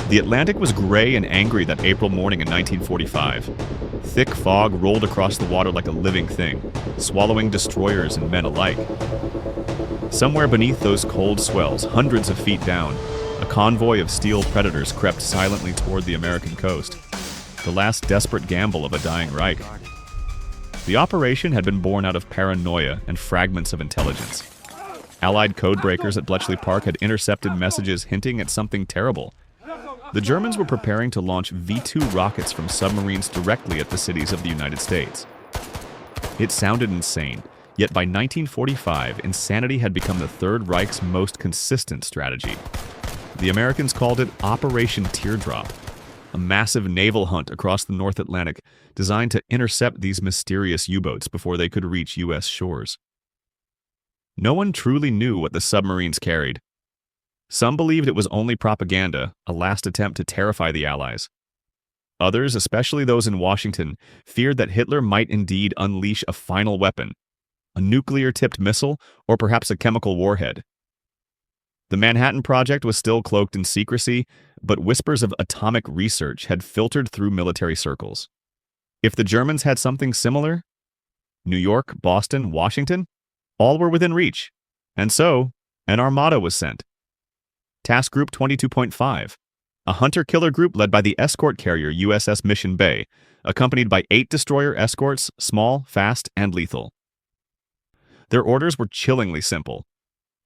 The Atlantic was gray and angry that April morning in 1945. Thick fog rolled across the water like a living thing, swallowing destroyers and men alike. Somewhere beneath those cold swells, hundreds of feet down, a convoy of steel predators crept silently toward the American coast, the last desperate gamble of a dying Reich. The operation had been born out of paranoia and fragments of intelligence. Allied codebreakers at Bletchley Park had intercepted messages hinting at something terrible. The Germans were preparing to launch V-2 rockets from submarines directly at the cities of the United States. It sounded insane, yet by 1945, insanity had become the Third Reich's most consistent strategy. The Americans called it Operation Teardrop, a massive naval hunt across the North Atlantic designed to intercept these mysterious U-boats before they could reach U.S. shores. No one truly knew what the submarines carried. Some believed it was only propaganda, a last attempt to terrify the Allies. Others, especially those in Washington, feared that Hitler might indeed unleash a final weapon, a nuclear-tipped missile, or perhaps a chemical warhead. The Manhattan Project was still cloaked in secrecy, but whispers of atomic research had filtered through military circles. If the Germans had something similar, New York, Boston, Washington, all were within reach, and so an armada was sent. Task Group 22.5, a hunter-killer group led by the escort carrier USS Mission Bay, accompanied by 8 destroyer escorts, small, fast, and lethal. Their orders were chillingly simple.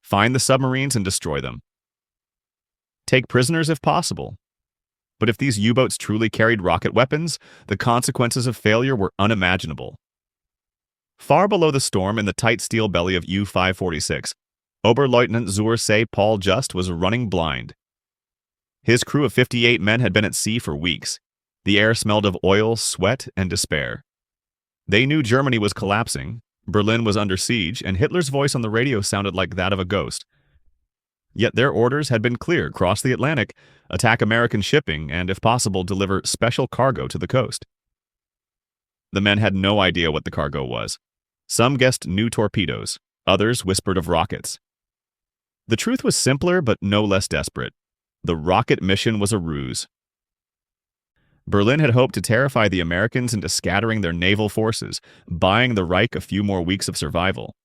Find the submarines and destroy them. Take prisoners if possible. But if these U-boats truly carried rocket weapons, the consequences of failure were unimaginable. Far below the storm in the tight steel belly of U-546, Oberleutnant zur See Paul Just was running blind. His crew of 58 men had been at sea for weeks. The air smelled of oil, sweat, and despair. They knew Germany was collapsing, Berlin was under siege, and Hitler's voice on the radio sounded like that of a ghost. Yet their orders had been clear: cross the Atlantic, attack American shipping, and if possible deliver special cargo to the coast. The men had no idea what the cargo was. Some guessed new torpedoes, others whispered of rockets. The truth was simpler but no less desperate. The rocket mission was a ruse. Berlin had hoped to terrify the Americans into scattering their naval forces, buying the Reich a few more weeks of survival.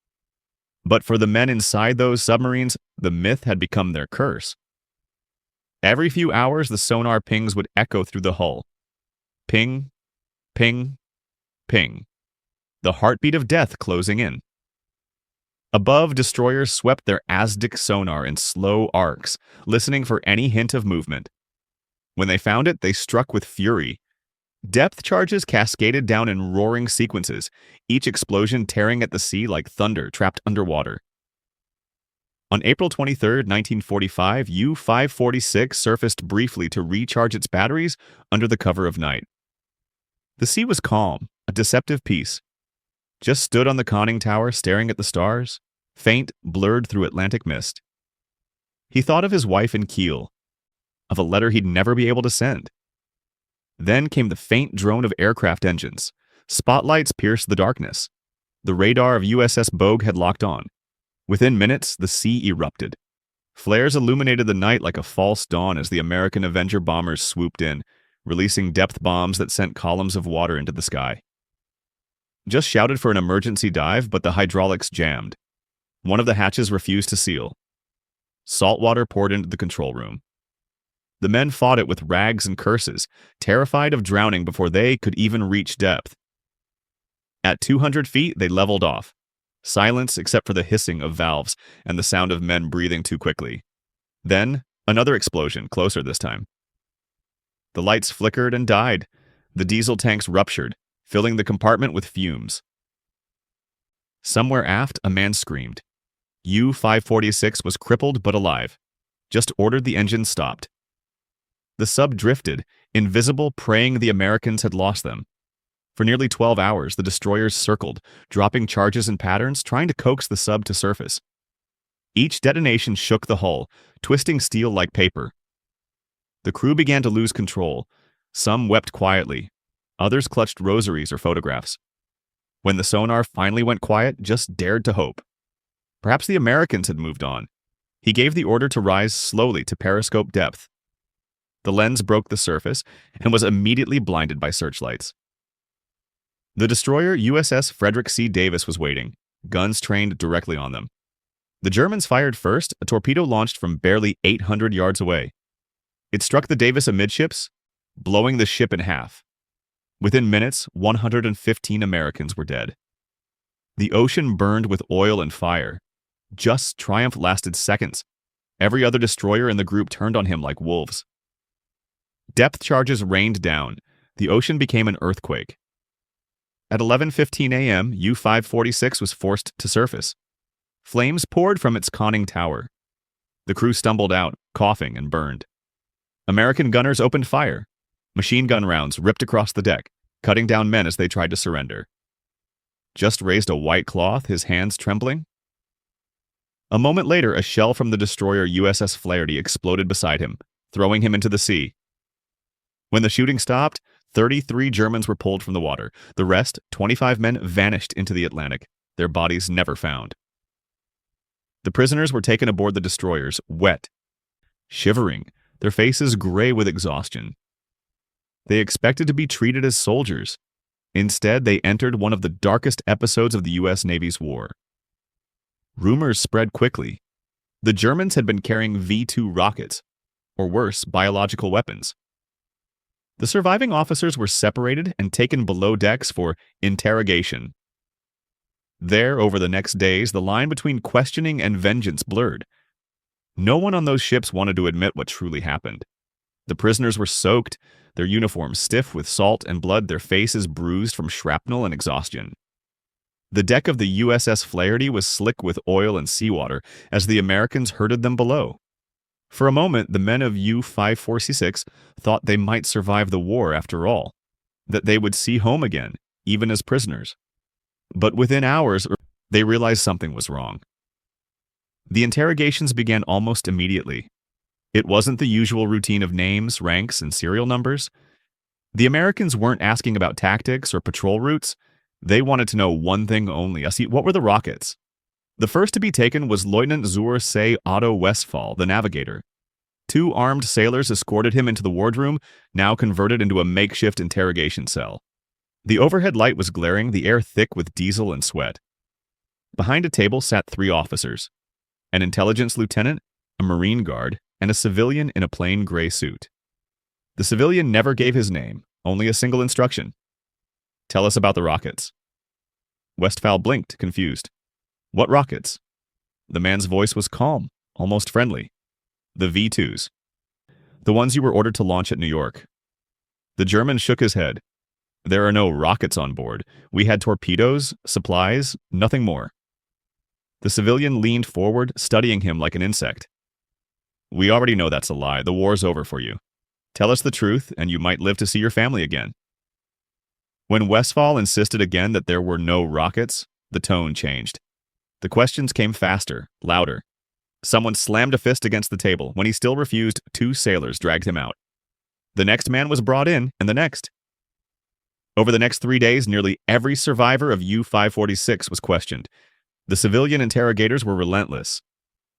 But for the men inside those submarines, the myth had become their curse. Every few hours, the sonar pings would echo through the hull. Ping, ping, ping. The heartbeat of death closing in. Above, destroyers swept their ASDIC sonar in slow arcs, listening for any hint of movement. When they found it, they struck with fury. Depth charges cascaded down in roaring sequences, each explosion tearing at the sea like thunder trapped underwater. On April 23, 1945, U-546 surfaced briefly to recharge its batteries under the cover of night. The sea was calm, a deceptive peace. Just stood on the conning tower staring at the stars, faint, blurred through Atlantic mist. He thought of his wife in Kiel, of a letter he'd never be able to send. Then came the faint drone of aircraft engines. Spotlights pierced the darkness. The radar of USS Bogue had locked on. Within minutes, the sea erupted. Flares illuminated the night like a false dawn as the American Avenger bombers swooped in, releasing depth bombs that sent columns of water into the sky. Just shouted for an emergency dive, but the hydraulics jammed. One of the hatches refused to seal. Salt water poured into the control room. The men fought it with rags and curses, terrified of drowning before they could even reach depth. At 200 feet, they leveled off. Silence except for the hissing of valves and the sound of men breathing too quickly. Then, another explosion, closer this time. The lights flickered and died. The diesel tanks ruptured, filling the compartment with fumes. Somewhere aft, a man screamed. U-546 was crippled but alive. Just ordered the engines stopped. The sub drifted, invisible, praying the Americans had lost them. For nearly 12 hours, the destroyers circled, dropping charges and patterns, trying to coax the sub to surface. Each detonation shook the hull, twisting steel like paper. The crew began to lose control. Some wept quietly. Others clutched rosaries or photographs. When the sonar finally went quiet, just dared to hope. Perhaps the Americans had moved on. He gave the order to rise slowly to periscope depth. The lens broke the surface and was immediately blinded by searchlights. The destroyer USS Frederick C. Davis was waiting, guns trained directly on them. The Germans fired first, a torpedo launched from barely 800 yards away. It struck the Davis amidships, blowing the ship in half. Within minutes, 115 Americans were dead. The ocean burned with oil and fire. Just's triumph lasted seconds. Every other destroyer in the group turned on him like wolves. Depth charges rained down. The ocean became an earthquake. At 11:15 a.m., U-546 was forced to surface. Flames poured from its conning tower. The crew stumbled out, coughing, and burned. American gunners opened fire. Machine gun rounds ripped across the deck, cutting down men as they tried to surrender. Just raised a white cloth, his hands trembling. A moment later, a shell from the destroyer USS Flaherty exploded beside him, throwing him into the sea. When the shooting stopped, 33 Germans were pulled from the water. The rest, 25 men, vanished into the Atlantic, their bodies never found. The prisoners were taken aboard the destroyers, wet, shivering, their faces gray with exhaustion. They expected to be treated as soldiers. Instead, they entered one of the darkest episodes of the U.S. Navy's war. Rumors spread quickly. The Germans had been carrying V-2 rockets, or worse, biological weapons. The surviving officers were separated and taken below decks for interrogation. There, over the next days, the line between questioning and vengeance blurred. No one on those ships wanted to admit what truly happened. The prisoners were soaked, their uniforms stiff with salt and blood, their faces bruised from shrapnel and exhaustion. The deck of the USS Flaherty was slick with oil and seawater as the Americans herded them below. For a moment, the men of U-546 thought they might survive the war after all, that they would see home again, even as prisoners. But within hours, they realized something was wrong. The interrogations began almost immediately. It wasn't the usual routine of names, ranks, and serial numbers. The Americans weren't asking about tactics or patrol routes. They wanted to know one thing only. What were the rockets? The first to be taken was Lieutenant zur See Otto Westphal, the navigator. 2 armed sailors escorted him into the wardroom, now converted into a makeshift interrogation cell. The overhead light was glaring, the air thick with diesel and sweat. Behind a table sat 3 officers, an intelligence lieutenant, a Marine guard, and a civilian in a plain gray suit. The civilian never gave his name, only a single instruction. Tell us about the rockets. Westphal blinked, confused. What rockets? The man's voice was calm, almost friendly. The V-2s. The ones you were ordered to launch at New York. The German shook his head. There are no rockets on board. We had torpedoes, supplies, nothing more. The civilian leaned forward, studying him like an insect. We already know that's a lie. The war's over for you. Tell us the truth, and you might live to see your family again. When Westphal insisted again that there were no rockets, the tone changed. The questions came faster, louder. Someone slammed a fist against the table. When he still refused, 2 sailors dragged him out. The next man was brought in, and the next. Over the next 3 days, nearly every survivor of U-546 was questioned. The civilian interrogators were relentless.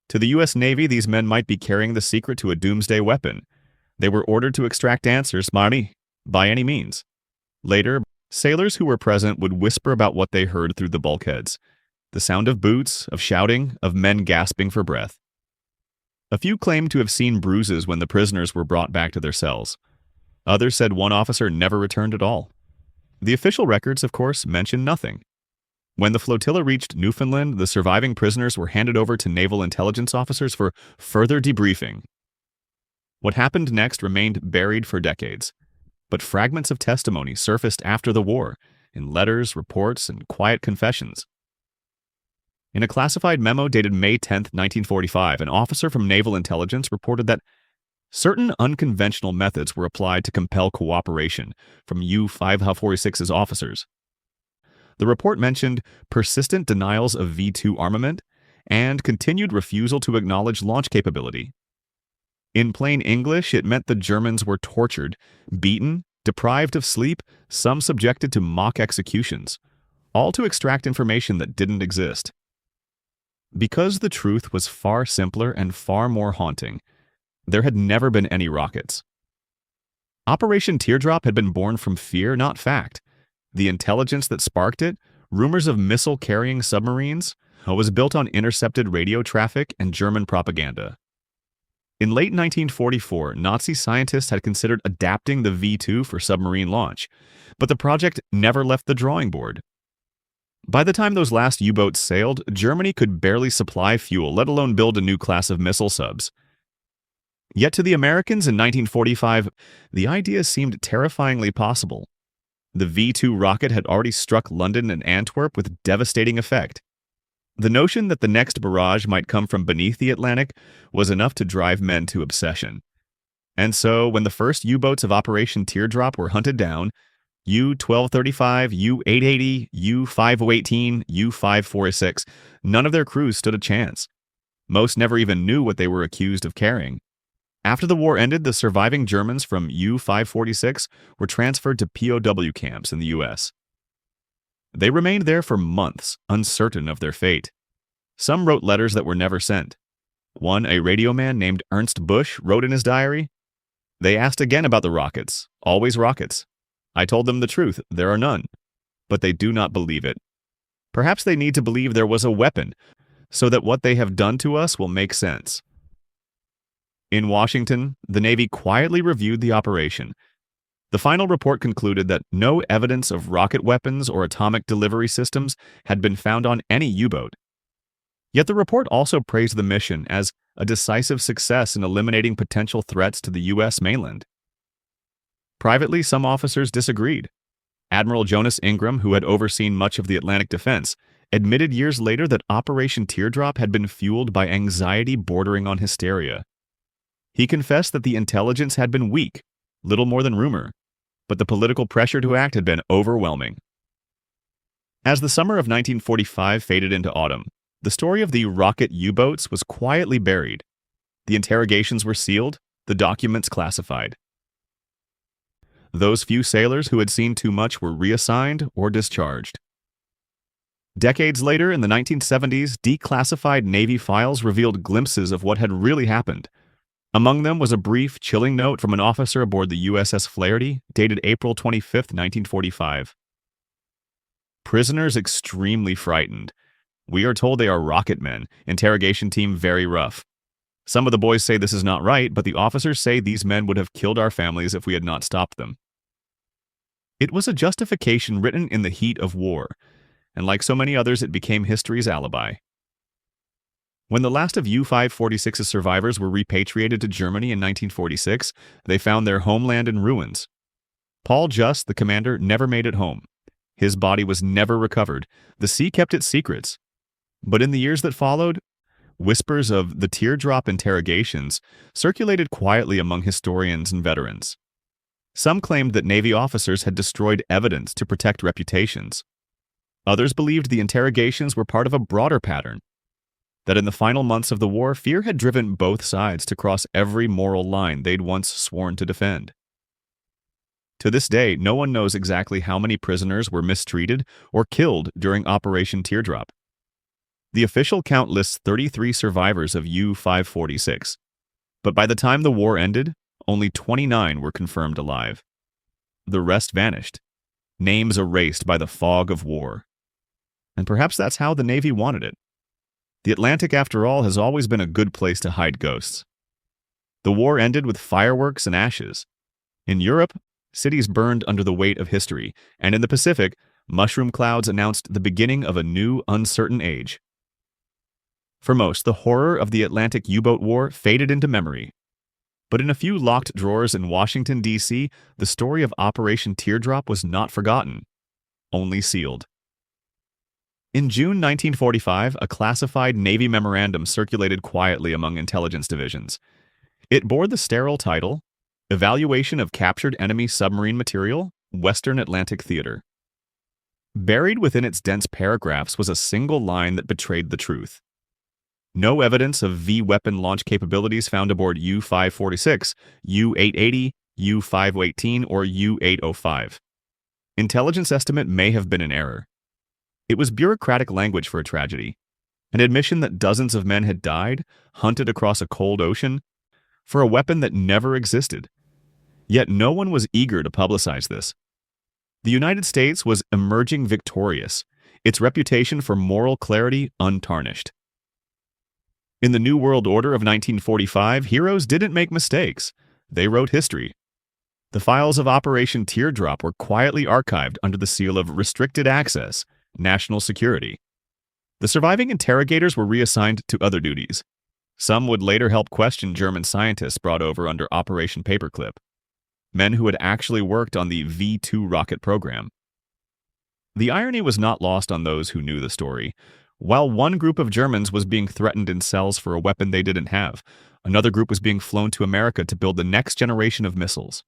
To the U.S. Navy, these men might be carrying the secret to a doomsday weapon. They were ordered to extract answers by any means. Later, sailors who were present would whisper about what they heard through the bulkheads. The sound of boots, of shouting, of men gasping for breath. A few claimed to have seen bruises when the prisoners were brought back to their cells. Others said one officer never returned at all. The official records, of course, mention nothing. When the flotilla reached Newfoundland, the surviving prisoners were handed over to naval intelligence officers for further debriefing. What happened next remained buried for decades, but fragments of testimony surfaced after the war, in letters, reports, and quiet confessions. In a classified memo dated May 10, 1945, an officer from Naval Intelligence reported that certain unconventional methods were applied to compel cooperation from U-546's officers. The report mentioned persistent denials of V-2 armament and continued refusal to acknowledge launch capability. In plain English, it meant the Germans were tortured, beaten, deprived of sleep, some subjected to mock executions, all to extract information that didn't exist. Because the truth was far simpler and far more haunting, there had never been any rockets. Operation Teardrop had been born from fear, not fact. The intelligence that sparked it, rumors of missile-carrying submarines, was built on intercepted radio traffic and German propaganda. In late 1944, Nazi scientists had considered adapting the V-2 for submarine launch, but the project never left the drawing board. By the time those last U-boats sailed, Germany could barely supply fuel, let alone build a new class of missile subs. Yet to the Americans in 1945, the idea seemed terrifyingly possible. The V-2 rocket had already struck London and Antwerp with devastating effect. The notion that the next barrage might come from beneath the Atlantic was enough to drive men to obsession. And so, when the first U-boats of Operation Teardrop were hunted down, U-1235, U-880, U-5018, U-546, none of their crews stood a chance. Most never even knew what they were accused of carrying. After the war ended, the surviving Germans from U-546 were transferred to POW camps in the U.S. They remained there for months, uncertain of their fate. Some wrote letters that were never sent. One, a radio man named Ernst Busch, wrote in his diary, "They asked again about the rockets. Always rockets. I told them the truth, there are none. But they do not believe it. Perhaps they need to believe there was a weapon, so that what they have done to us will make sense." In Washington, the Navy quietly reviewed the operation. The final report concluded that no evidence of rocket weapons or atomic delivery systems had been found on any U-boat. Yet the report also praised the mission as a decisive success in eliminating potential threats to the U.S. mainland. Privately, some officers disagreed. Admiral Jonas Ingram, who had overseen much of the Atlantic defense, admitted years later that Operation Teardrop had been fueled by anxiety bordering on hysteria. He confessed that the intelligence had been weak, little more than rumor, but the political pressure to act had been overwhelming. As the summer of 1945 faded into autumn, the story of the rocket U-boats was quietly buried. The interrogations were sealed, the documents classified. Those few sailors who had seen too much were reassigned or discharged. Decades later, in the 1970s, declassified Navy files revealed glimpses of what had really happened. Among them was a brief, chilling note from an officer aboard the USS Flaherty, dated April 25, 1945. Prisoners extremely frightened. We are told they are rocket men. Interrogation team very rough. Some of the boys say this is not right, but the officers say these men would have killed our families if we had not stopped them. It was a justification written in the heat of war, and like so many others, it became history's alibi. When the last of U-546's survivors were repatriated to Germany in 1946, they found their homeland in ruins. Paul Just, the commander, never made it home. His body was never recovered. The sea kept its secrets. But in the years that followed, whispers of the teardrop interrogations circulated quietly among historians and veterans. Some claimed that Navy officers had destroyed evidence to protect reputations. Others believed the interrogations were part of a broader pattern, that in the final months of the war, fear had driven both sides to cross every moral line they'd once sworn to defend. To this day, no one knows exactly how many prisoners were mistreated or killed during Operation Teardrop. The official count lists 33 survivors of U-546, but by the time the war ended, only 29 were confirmed alive. The rest vanished, names erased by the fog of war. And perhaps that's how the Navy wanted it. The Atlantic, after all, has always been a good place to hide ghosts. The war ended with fireworks and ashes. In Europe, cities burned under the weight of history, and in the Pacific, mushroom clouds announced the beginning of a new, uncertain age. For most, the horror of the Atlantic U-boat war faded into memory. But in a few locked drawers in Washington, D.C., the story of Operation Teardrop was not forgotten, only sealed. In June 1945, a classified Navy memorandum circulated quietly among intelligence divisions. It bore the sterile title, Evaluation of Captured Enemy Submarine Material, Western Atlantic Theater. Buried within its dense paragraphs was a single line that betrayed the truth. No evidence of V-weapon launch capabilities found aboard U-546, U-880, U-518, or U-805. Intelligence estimate may have been an error. It was bureaucratic language for a tragedy, an admission that dozens of men had died, hunted across a cold ocean, for a weapon that never existed. Yet no one was eager to publicize this. The United States was emerging victorious, its reputation for moral clarity untarnished. In the New World Order of 1945, heroes didn't make mistakes. They wrote history. The files of Operation Teardrop were quietly archived under the seal of restricted access, national security. The surviving interrogators were reassigned to other duties. Some would later help question German scientists brought over under Operation Paperclip, men who had actually worked on the V-2 rocket program. The irony was not lost on those who knew the story. While one group of Germans was being threatened in cells for a weapon they didn't have, another group was being flown to America to build the next generation of missiles.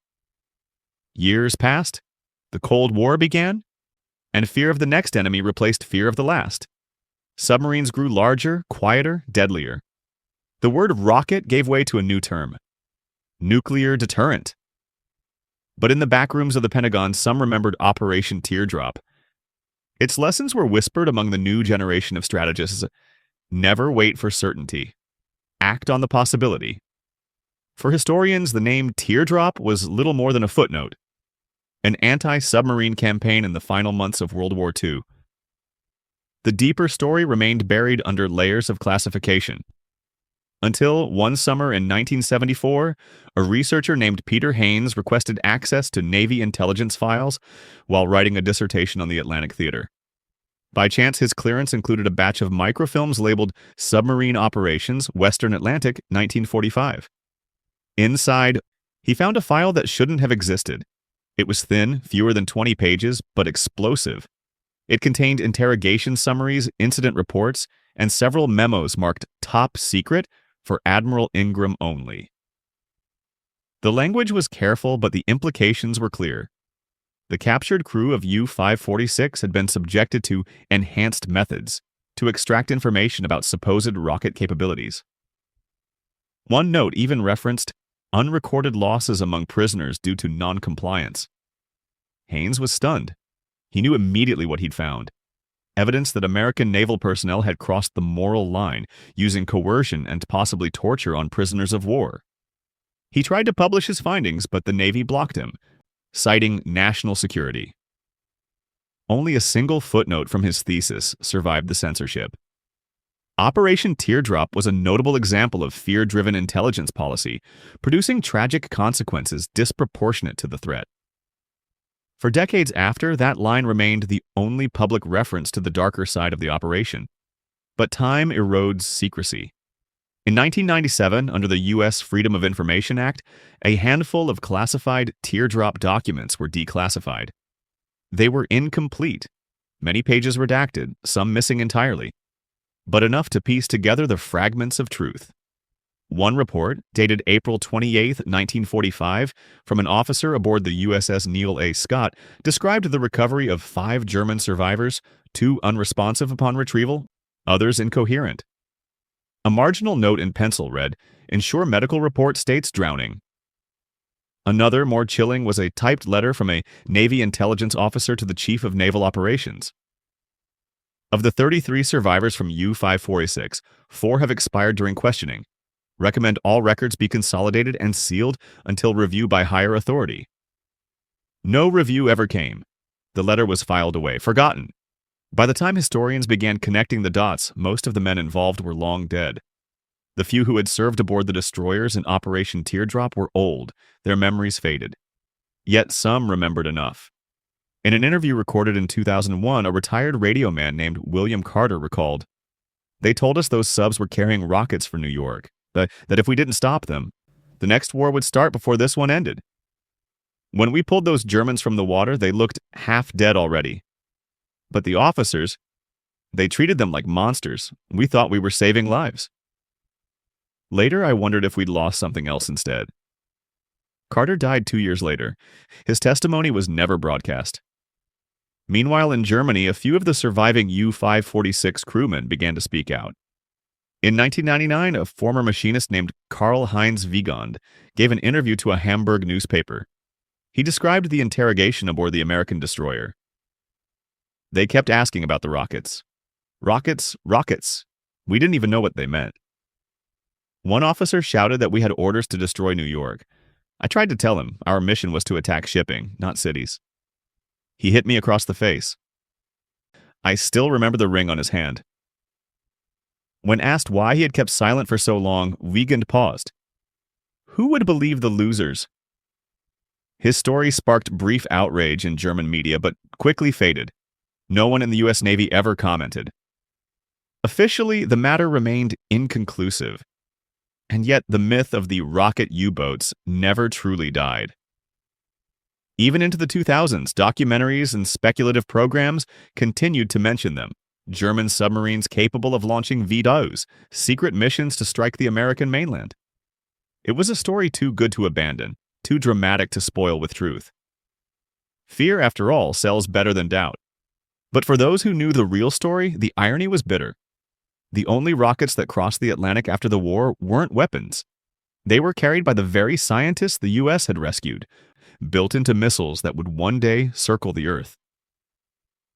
Years passed, the Cold War began, and fear of the next enemy replaced fear of the last. Submarines grew larger, quieter, deadlier. The word rocket gave way to a new term: nuclear deterrent. But in the back rooms of the Pentagon, some remembered Operation Teardrop. Its lessons were whispered among the new generation of strategists: never wait for certainty. Act on the possibility. For historians, the name Teardrop was little more than a footnote, an anti-submarine campaign in the final months of World War II. The deeper story remained buried under layers of classification. Until one summer in 1974, a researcher named Peter Haynes requested access to Navy intelligence files while writing a dissertation on the Atlantic Theater. By chance, his clearance included a batch of microfilms labeled Submarine Operations, Western Atlantic, 1945. Inside, he found a file that shouldn't have existed. It was thin, fewer than 20 pages, but explosive. It contained interrogation summaries, incident reports, and several memos marked Top Secret for Admiral Ingram only. The language was careful, but the implications were clear. The captured crew of U-546 had been subjected to enhanced methods to extract information about supposed rocket capabilities. One note even referenced unrecorded losses among prisoners due to non-compliance. Haynes was stunned. He knew immediately what he'd found: evidence that American naval personnel had crossed the moral line, using coercion and possibly torture on prisoners of war. He tried to publish his findings, but the Navy blocked him, citing national security. Only a single footnote from his thesis survived the censorship. Operation Teardrop was a notable example of fear-driven intelligence policy, producing tragic consequences disproportionate to the threat. For decades after, that line remained the only public reference to the darker side of the operation. But time erodes secrecy. In 1997, under the U.S. Freedom of Information Act, a handful of classified Teardrop documents were declassified. They were incomplete, many pages redacted, some missing entirely, but enough to piece together the fragments of truth. One report, dated April 28, 1945, from an officer aboard the USS Neil A. Scott, described the recovery of 5 German survivors, 2 unresponsive upon retrieval, others incoherent. A marginal note in pencil read, "Ensure medical report states drowning." Another, more chilling, was a typed letter from a Navy intelligence officer to the Chief of Naval Operations. Of the 33 survivors from U-546, 4 have expired during questioning. Recommend all records be consolidated and sealed until review by higher authority. No review ever came. The letter was filed away, forgotten. By the time historians began connecting the dots, most of the men involved were long dead. The few who had served aboard the destroyers in Operation Teardrop were old, their memories faded. Yet some remembered enough. In an interview recorded in 2001, a retired radio man named William Carter recalled, "They told us those subs were carrying rockets for New York. That if we didn't stop them, the next war would start before this one ended. When we pulled those Germans from the water, they looked half dead already. But the officers, they treated them like monsters. We thought we were saving lives." Later, I wondered if we'd lost something else instead. Carter died 2 years later. His testimony was never broadcast. Meanwhile, in Germany, a few of the surviving U-546 crewmen began to speak out. In 1999, a former machinist named Karl-Heinz Wiegand gave an interview to a Hamburg newspaper. He described the interrogation aboard the American destroyer. "They kept asking about the rockets. Rockets, rockets. We didn't even know what they meant. One officer shouted that we had orders to destroy New York. I tried to tell him our mission was to attack shipping, not cities. He hit me across the face. I still remember the ring on his hand. When asked why he had kept silent for so long, Wiegand paused. Who would believe the losers? His story sparked brief outrage in German media, but quickly faded. No one in the U.S. Navy ever commented. Officially, the matter remained inconclusive. And yet the myth of the rocket U-boats never truly died. Even into the 2000s, documentaries and speculative programs continued to mention them. German submarines capable of launching V-2s, secret missions to strike the American mainland. It was a story too good to abandon, too dramatic to spoil with truth. Fear, after all, sells better than doubt. But for those who knew the real story, the irony was bitter. The only rockets that crossed the Atlantic after the war weren't weapons. They were carried by the very scientists the U.S. had rescued, built into missiles that would one day circle the Earth.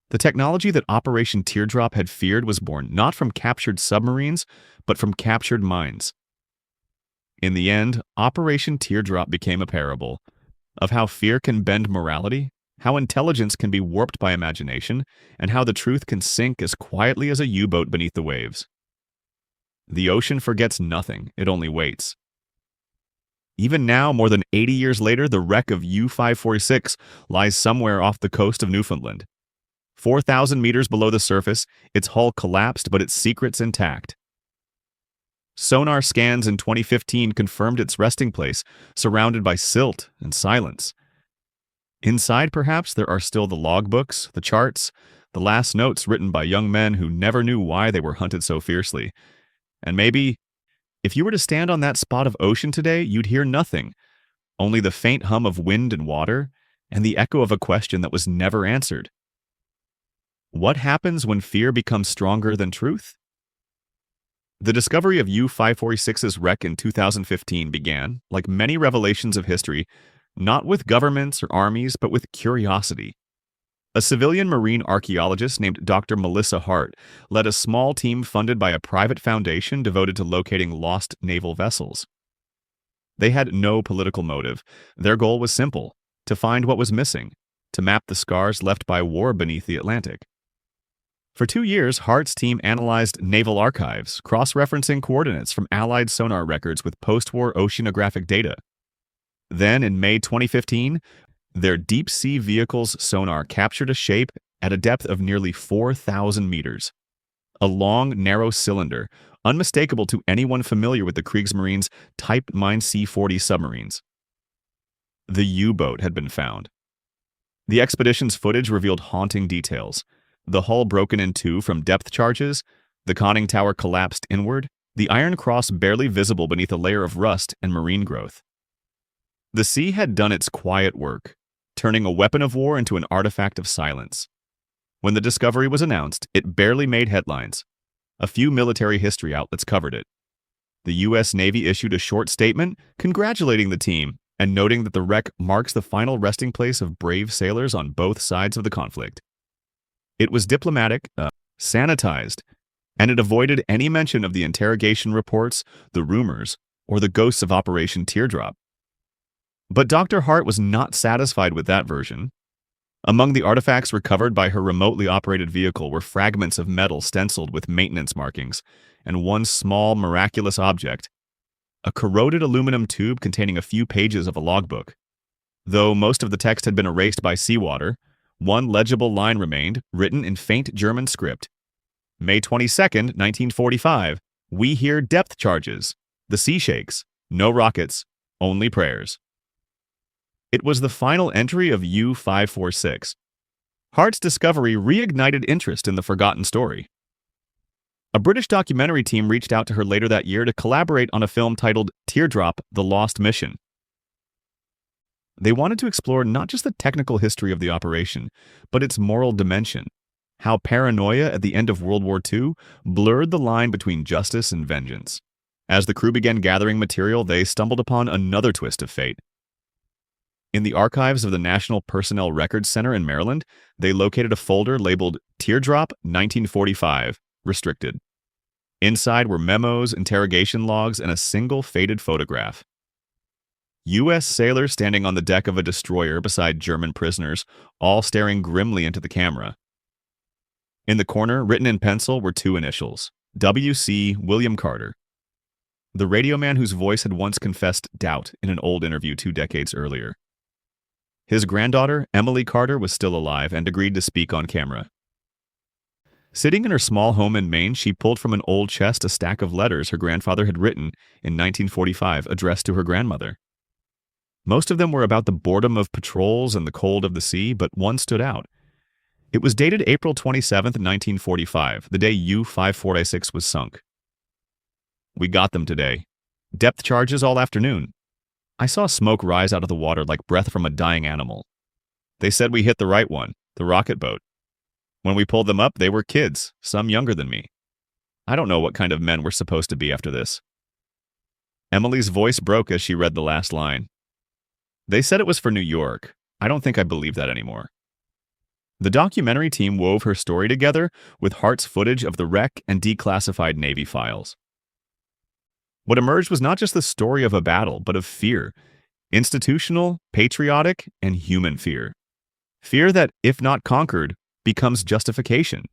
The technology that Operation Teardrop had feared was born not from captured submarines, but from captured minds. In the end, Operation Teardrop became a parable of how fear can bend morality, how intelligence can be warped by imagination, and how the truth can sink as quietly as a U-boat beneath the waves. The ocean forgets nothing, it only waits. Even now, more than 80 years later, the wreck of U-546 lies somewhere off the coast of Newfoundland. 4,000 meters below the surface, its hull collapsed, but its secrets intact. Sonar scans in 2015 confirmed its resting place, surrounded by silt and silence. Inside, perhaps, there are still the logbooks, the charts, the last notes written by young men who never knew why they were hunted so fiercely. And maybe, if you were to stand on that spot of ocean today, you'd hear nothing, only the faint hum of wind and water, and the echo of a question that was never answered. What happens when fear becomes stronger than truth? The discovery of U-546's wreck in 2015 began, like many revelations of history, not with governments or armies, but with curiosity. A civilian marine archaeologist named Dr. Melissa Hart led a small team funded by a private foundation devoted to locating lost naval vessels. They had no political motive. Their goal was simple: to find what was missing, to map the scars left by war beneath the Atlantic. For 2 years, Hart's team analyzed naval archives, cross-referencing coordinates from Allied sonar records with post-war oceanographic data. Then, in May 2015, their deep-sea vehicle's sonar captured a shape at a depth of nearly 4,000 meters. A long, narrow cylinder, unmistakable to anyone familiar with the Kriegsmarine's Type Mine C-40 submarines. The U-boat had been found. The expedition's footage revealed haunting details. The hull broken in two from depth charges, the conning tower collapsed inward, the iron cross barely visible beneath a layer of rust and marine growth. The sea had done its quiet work, turning a weapon of war into an artifact of silence. When the discovery was announced, it barely made headlines. A few military history outlets covered it. The U.S. Navy issued a short statement congratulating the team and noting that the wreck marks the final resting place of brave sailors on both sides of the conflict. It was diplomatic, sanitized, and it avoided any mention of the interrogation reports, the rumors, or the ghosts of Operation Teardrop. But Dr. Hart was not satisfied with that version. Among the artifacts recovered by her remotely operated vehicle were fragments of metal stenciled with maintenance markings, and one small, miraculous object, a corroded aluminum tube containing a few pages of a logbook. Though most of the text had been erased by seawater, one legible line remained, written in faint German script. May 22nd, 1945, we hear depth charges. The sea shakes. No rockets. Only prayers. It was the final entry of U-546. Hart's discovery reignited interest in the forgotten story. A British documentary team reached out to her later that year to collaborate on a film titled Teardrop: The Lost Mission. They wanted to explore not just the technical history of the operation, but its moral dimension, how paranoia at the end of World War II blurred the line between justice and vengeance. As the crew began gathering material, they stumbled upon another twist of fate. In the archives of the National Personnel Records Center in Maryland, they located a folder labeled Teardrop 1945, restricted. Inside were memos, interrogation logs, and a single faded photograph. U.S. sailors standing on the deck of a destroyer beside German prisoners, all staring grimly into the camera. In the corner, written in pencil, were two initials, W.C. William Carter, the radio man whose voice had once confessed doubt in an old interview 2 decades earlier. His granddaughter, Emily Carter, was still alive and agreed to speak on camera. Sitting in her small home in Maine, she pulled from an old chest a stack of letters her grandfather had written in 1945 addressed to her grandmother. Most of them were about the boredom of patrols and the cold of the sea, but one stood out. It was dated April 27, 1945, the day U-546 was sunk. "We got them today. Depth charges all afternoon. I saw smoke rise out of the water like breath from a dying animal. They said we hit the right one, the rocket boat. When we pulled them up, they were kids, some younger than me. I don't know what kind of men we're supposed to be after this." Emily's voice broke as she read the last line. "They said it was for New York. I don't think I believe that anymore." The documentary team wove her story together with Hart's footage of the wreck and declassified Navy files. What emerged was not just the story of a battle, but of fear. Institutional, patriotic, and human fear. Fear that, if not conquered, becomes justification.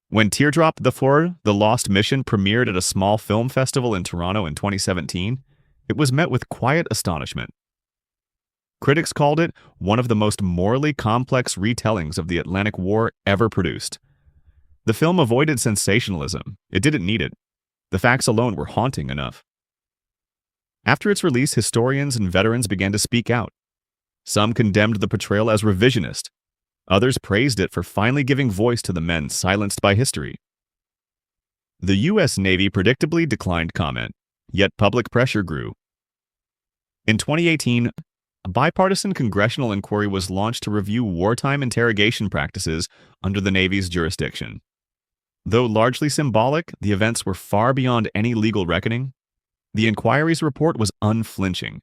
When Teardrop the Four, The Lost Mission premiered at a small film festival in Toronto in 2017, it was met with quiet astonishment. Critics called it one of the most morally complex retellings of the Atlantic War ever produced. The film avoided sensationalism. It didn't need it. The facts alone were haunting enough. After its release, historians and veterans began to speak out. Some condemned the portrayal as revisionist. Others praised it for finally giving voice to the men silenced by history. The U.S. Navy predictably declined comment, yet public pressure grew. In 2018, a bipartisan congressional inquiry was launched to review wartime interrogation practices under the Navy's jurisdiction. Though largely symbolic, the events were far beyond any legal reckoning. The inquiry's report was unflinching.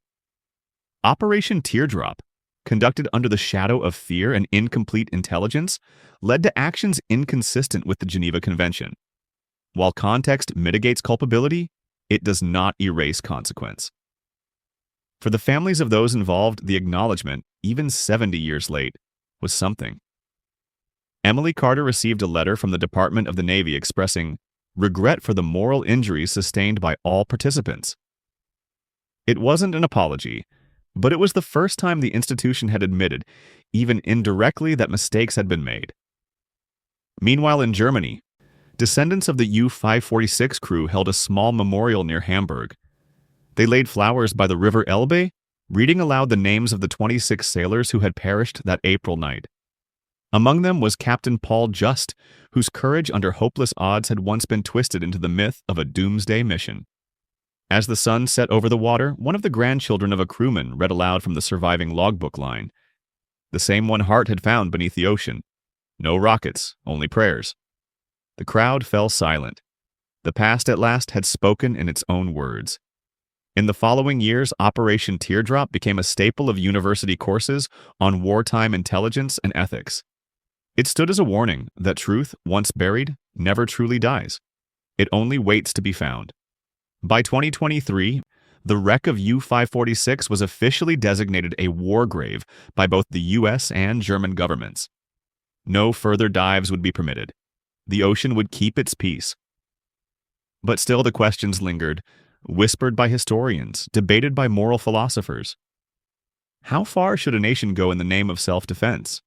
Operation Teardrop, conducted under the shadow of fear and incomplete intelligence, led to actions inconsistent with the Geneva Convention. While context mitigates culpability, it does not erase consequence. For the families of those involved, the acknowledgement, even 70 years late, was something. Emily Carter received a letter from the Department of the Navy expressing regret for the moral injuries sustained by all participants. It wasn't an apology, but it was the first time the institution had admitted, even indirectly, that mistakes had been made. Meanwhile, in Germany, descendants of the U-546 crew held a small memorial near Hamburg. They laid flowers by the River Elbe, reading aloud the names of the 26 sailors who had perished that April night. Among them was Captain Paul Just, whose courage under hopeless odds had once been twisted into the myth of a doomsday mission. As the sun set over the water, one of the grandchildren of a crewman read aloud from the surviving logbook line. The same one Hart had found beneath the ocean. No rockets, only prayers. The crowd fell silent. The past at last had spoken in its own words. In the following years, Operation Teardrop became a staple of university courses on wartime intelligence and ethics. It stood as a warning that truth, once buried, never truly dies. It only waits to be found. By 2023, the wreck of U-546 was officially designated a war grave by both the U.S. and German governments. No further dives would be permitted. The ocean would keep its peace. But still the questions lingered, whispered by historians, debated by moral philosophers. How far should a nation go in the name of self-defense?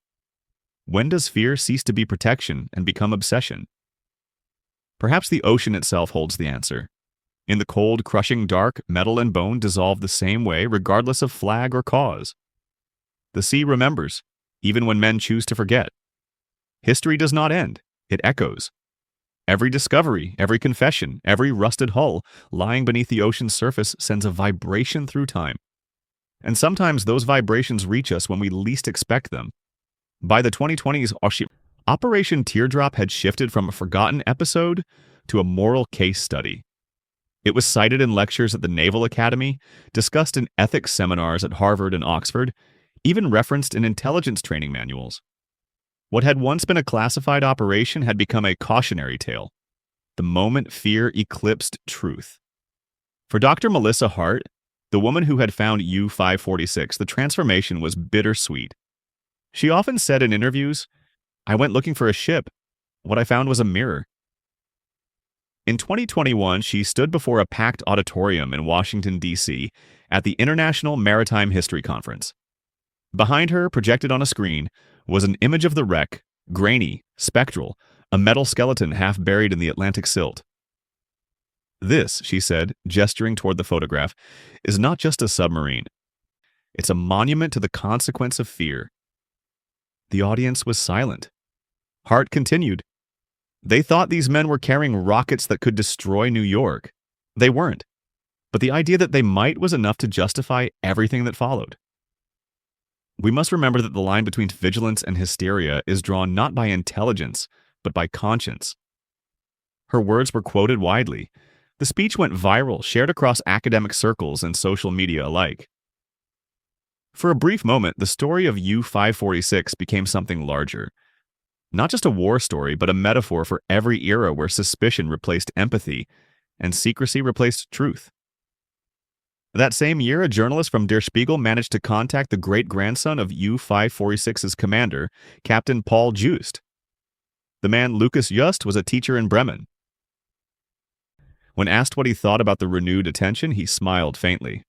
When does fear cease to be protection and become obsession? Perhaps the ocean itself holds the answer. In the cold, crushing dark, metal and bone dissolve the same way regardless of flag or cause. The sea remembers, even when men choose to forget. History does not end, it echoes. Every discovery, every confession, every rusted hull lying beneath the ocean's surface sends a vibration through time. And sometimes those vibrations reach us when we least expect them. By the 2020s, Operation Teardrop had shifted from a forgotten episode to a moral case study. It was cited in lectures at the Naval Academy, discussed in ethics seminars at Harvard and Oxford, even referenced in intelligence training manuals. What had once been a classified operation had become a cautionary tale, the moment fear eclipsed truth. For Dr. Melissa Hart, the woman who had found U-546, the transformation was bittersweet. She often said in interviews, "I went looking for a ship. What I found was a mirror." In 2021, she stood before a packed auditorium in Washington, D.C. at the International Maritime History Conference. Behind her, projected on a screen, was an image of the wreck, grainy, spectral, a metal skeleton half buried in the Atlantic silt. "This," she said, gesturing toward the photograph, "is not just a submarine. It's a monument to the consequence of fear." The audience was silent. Hart continued, "They thought these men were carrying rockets that could destroy New York. They weren't. But the idea that they might was enough to justify everything that followed." We must remember that the line between vigilance and hysteria is drawn not by intelligence, but by conscience. Her words were quoted widely. The speech went viral, shared across academic circles and social media alike. For a brief moment, the story of U-546 became something larger. Not just a war story, but a metaphor for every era where suspicion replaced empathy and secrecy replaced truth. That same year, a journalist from Der Spiegel managed to contact the great-grandson of U-546's commander, Captain Paul Just. The man, Lucas Just, was a teacher in Bremen. When asked what he thought about the renewed attention, he smiled faintly.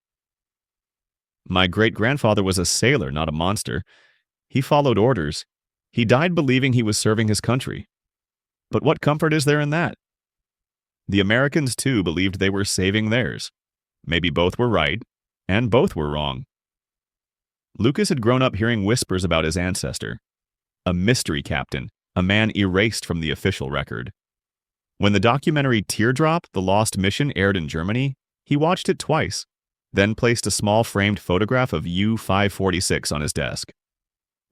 "My great-grandfather was a sailor, not a monster. He followed orders. He died believing he was serving his country. But what comfort is there in that? The Americans, too, believed they were saving theirs. Maybe both were right, and both were wrong." Lucas had grown up hearing whispers about his ancestor. A mystery captain, a man erased from the official record. When the documentary Teardrop, The Lost Mission aired in Germany, he watched it twice, then placed a small framed photograph of U-546 on his desk.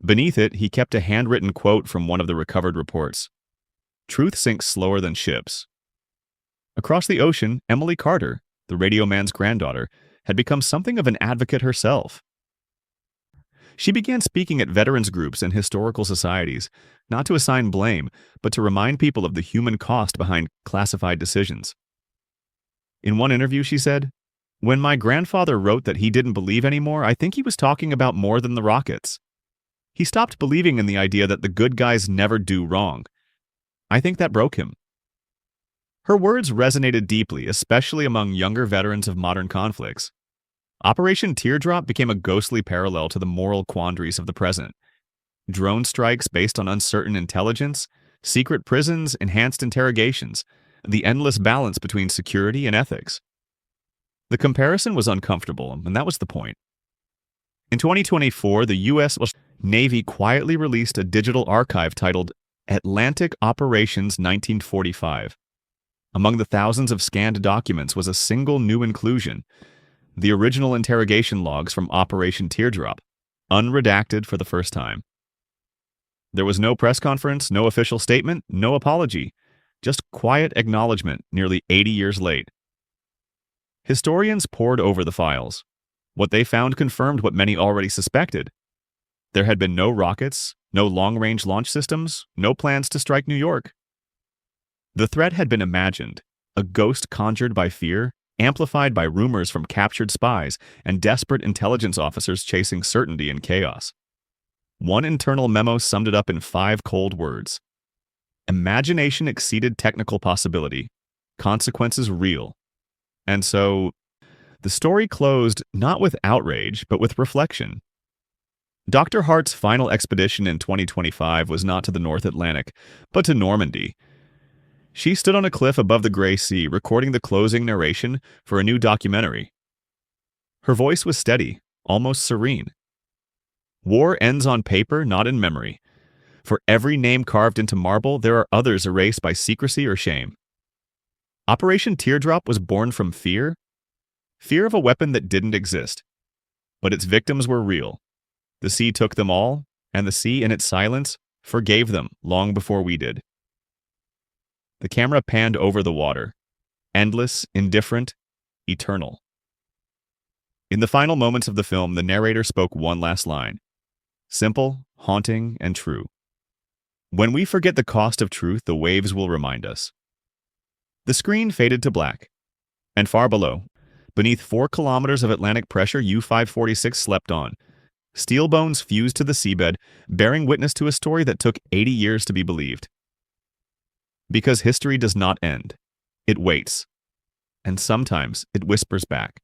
Beneath it, he kept a handwritten quote from one of the recovered reports. "Truth sinks slower than ships." Across the ocean, Emily Carter, the radio man's granddaughter, had become something of an advocate herself. She began speaking at veterans groups and historical societies, not to assign blame, but to remind people of the human cost behind classified decisions. In one interview, she said, "When my grandfather wrote that he didn't believe anymore, I think he was talking about more than the rockets. He stopped believing in the idea that the good guys never do wrong. I think that broke him." Her words resonated deeply, especially among younger veterans of modern conflicts. Operation Teardrop became a ghostly parallel to the moral quandaries of the present. Drone strikes based on uncertain intelligence, secret prisons, enhanced interrogations, the endless balance between security and ethics. The comparison was uncomfortable, and that was the point. In 2024, the U.S. Navy quietly released a digital archive titled Atlantic Operations 1945. Among the thousands of scanned documents was a single new inclusion: the original interrogation logs from Operation Teardrop, unredacted for the first time. There was no press conference, no official statement, no apology, just quiet acknowledgement nearly 80 years late. Historians pored over the files. What they found confirmed what many already suspected. There had been no rockets, no long-range launch systems, no plans to strike New York. The threat had been imagined, a ghost conjured by fear, amplified by rumors from captured spies and desperate intelligence officers chasing certainty in chaos. One internal memo summed it up in 5 cold words. Imagination exceeded technical possibility, consequences real. And so, the story closed not with outrage, but with reflection. Dr. Hart's final expedition in 2025 was not to the North Atlantic, but to Normandy. She stood on a cliff above the Gray Sea, recording the closing narration for a new documentary. Her voice was steady, almost serene. War ends on paper, not in memory. For every name carved into marble, there are others erased by secrecy or shame. Operation Teardrop was born from fear of a weapon that didn't exist. But its victims were real. The sea took them all, and the sea, in its silence, forgave them long before we did. The camera panned over the water, endless, indifferent, eternal. In the final moments of the film, the narrator spoke one last line. Simple, haunting, and true. "When we forget the cost of truth, the waves will remind us." The screen faded to black, and far below, Beneath 4 kilometers of Atlantic pressure, U-546 slept on. Steel bones fused to the seabed, bearing witness to a story that took 80 years to be believed. Because history does not end. It waits. And sometimes it whispers back.